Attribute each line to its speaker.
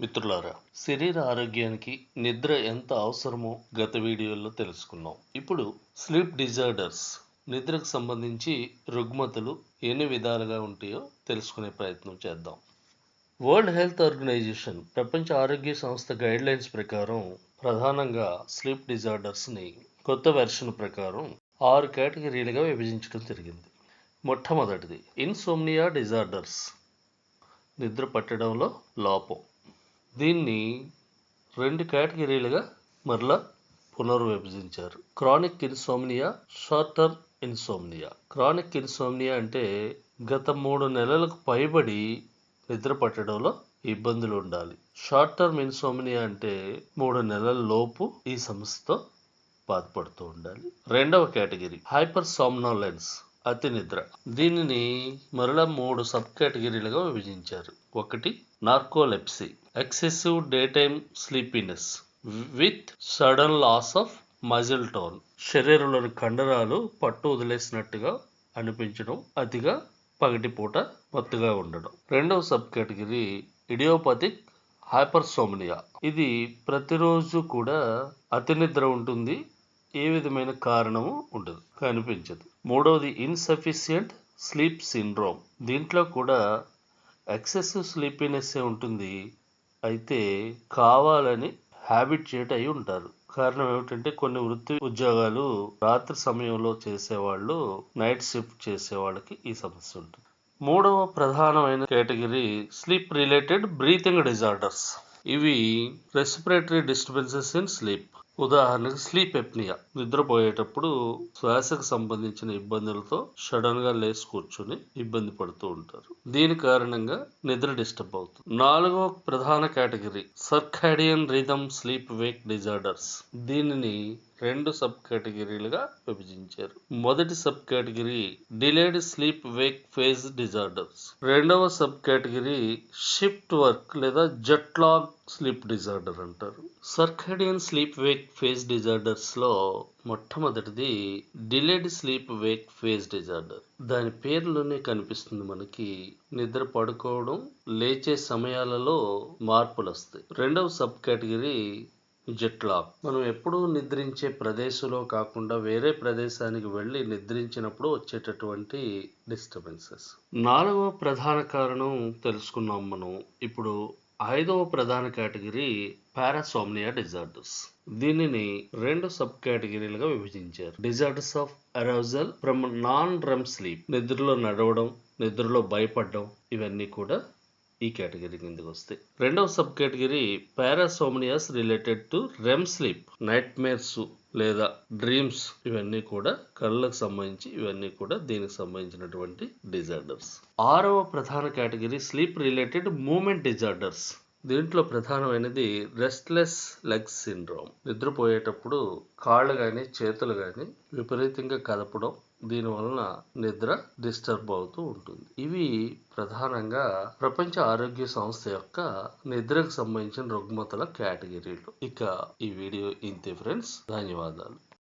Speaker 1: మిత్రులారా, శరీర ఆరోగ్యానికి నిద్ర ఎంత అవసరమో గత వీడియోలో తెలుసుకున్నాం. ఇప్పుడు స్లీప్ డిజార్డర్స్, నిద్రకు సంబంధించి రుగ్మతలు ఎన్ని విధాలుగా ఉంటాయో తెలుసుకునే ప్రయత్నం చేద్దాం. వరల్డ్ హెల్త్ ఆర్గనైజేషన్, ప్రపంచ ఆరోగ్య సంస్థ గైడ్లైన్స్ ప్రకారం ప్రధానంగా స్లీప్ డిజార్డర్స్ని కొత్త వెర్షన్ ప్రకారం 6 కేటగిరీలుగా విభజించడం జరిగింది. మొట్టమొదటిది ఇన్సోమ్నియా డిజార్డర్స్, నిద్ర పట్టడంలో లోపం. దీన్ని 2 కేటగిరీలుగా మరలా పునర్విభజించారు. Chronic insomnia, short term insomnia. Chronic insomnia అంటే గత 3 నెలలకు పైబడి నిద్ర పట్టడంలో ఇబ్బందులు ఉండాలి. షార్ట్ టర్మ్ ఇన్సోమ్నియా అంటే 3 నెలల లోపు ఈ సమస్యతో బాధపడుతూ ఉండాలి. రెండవ కేటగిరీ హైపర్ సోమ్నోలెన్స్, అతి నిద్ర. దీనిని మరలా 3 సబ్ కేటగిరీలుగా విభజించారు. ఒకటి narcolepsy, excessive day time sleepiness with sudden loss of muscle tone. శరీరంలోని కండరాలు పట్టు వదిలేసినట్టుగా అనిపించడం, అతిగా పగటిపూట మత్తుగా ఉండడం. రెండవ సబ్ కేటగిరీ ఇడియోపతిక్ హైపర్సోమ్నియా. ఇది ప్రతిరోజు కూడా అతి నిద్ర ఉంటుంది, ఏ విధమైన కారణము ఉండదు, కనిపించదు. మూడవది ఇన్సఫిషియంట్ స్లీప్ సిండ్రోమ్. దీంట్లో కూడా ఎక్సెసివ్ స్లీపీనెస్ ఉంటుంది, అయితే కావాలని హ్యాబిట్ చేయటం అయి ఉంటారు. కారణం ఏమిటంటే కొన్ని వృత్తి ఉద్యోగాలు రాత్రి సమయంలో చేసేవాళ్ళు, నైట్ షిఫ్ట్ చేసే వాళ్ళకి ఈ సమస్య ఉంటుంది. మూడవ ప్రధానమైన category sleep related breathing disorders. ఇవి రెస్పిరేటరీ డిస్టర్బెన్సెస్ ఇన్ స్లీప్. ఉదాహరణకు స్లీప్ ఎప్నియా, నిద్రపోయేటప్పుడు శ్వాసకు సంబంధించిన ఇబ్బందులతో సడన్ గా లేచి కూర్చుని ఇబ్బంది పడుతూ ఉంటారు. దీని కారణంగా నిద్ర డిస్టర్బ్ అవుతుంది. నాలుగవ ప్రధాన category circadian rhythm sleep Wake disorders. దీనిని 2 సబ్ కేటగిరీలుగా విభజించారు. మొదటి sub category delayed sleep Wake phase disorders. రెండవ సబ్ కేటగిరీ షిఫ్ట్ వర్క్ లేదా జెట్ లాగ్ స్లీప్ డిజార్డర్ అంటారు. Circadian sleep Wake phase disorders లో మొట్టమొదటిది delayed sleep Wake phase disorder. దాని పేరులోనే కనిపిస్తుంది మనకి, నిద్ర పడుకోవడం, లేచే సమయాలలో మార్పులు వస్తాయి. రెండవ సబ్ కేటగిరీ జెట్ లాగ్. మనం ఎప్పుడూ నిద్రించే ప్రదేశంలో కాకుండా వేరే ప్రదేశానికి వెళ్ళి నిద్రించినప్పుడు వచ్చేటటువంటి డిస్టర్బెన్సెస్. నాలుగవ ప్రధాన కారణం తెలుసుకున్నాం మనం. ఇప్పుడు 5వ ప్రధాన కేటగిరీ పారాసోమ్నియా డిజార్డర్స్. దీనిని 2 సబ్ కేటగిరీలుగా విభజించారు. Disorders of arousal from non REM sleep. నిద్రలో నడవడం, నిద్రలో భయపడడం, ఇవన్నీ కూడా ఈ కేటగిరీ కిందకి వస్తాయి. రెండవ sub category parasomnias related to REM sleep. Night mares లేదా డ్రీమ్స్, ఇవన్నీ కూడా కళ్ళకు సంబంధించి, ఇవన్నీ కూడా దీనికి సంబంధించినటువంటి డిజార్డర్స్. 6వ ప్రధాన category sleep related movement disorders. దీంట్లో ప్రధానమైనది రెస్ట్లెస్ లెగ్స్ సిండ్రోమ్. నిద్రపోయేటప్పుడు కాళ్ళు కానీ చేతులు కానీ విపరీతంగా కదపడం, దీని వలన నిద్ర డిస్టర్బ్ అవుతూ ఉంటుంది. ఇవి ప్రధానంగా ప్రపంచ ఆరోగ్య సంస్థ యొక్క నిద్రకు సంబంధించిన రుగ్మతల కేటగిరీలు. ఇక ఈ వీడియో ఇంతే ఫ్రెండ్స్, ధన్యవాదాలు.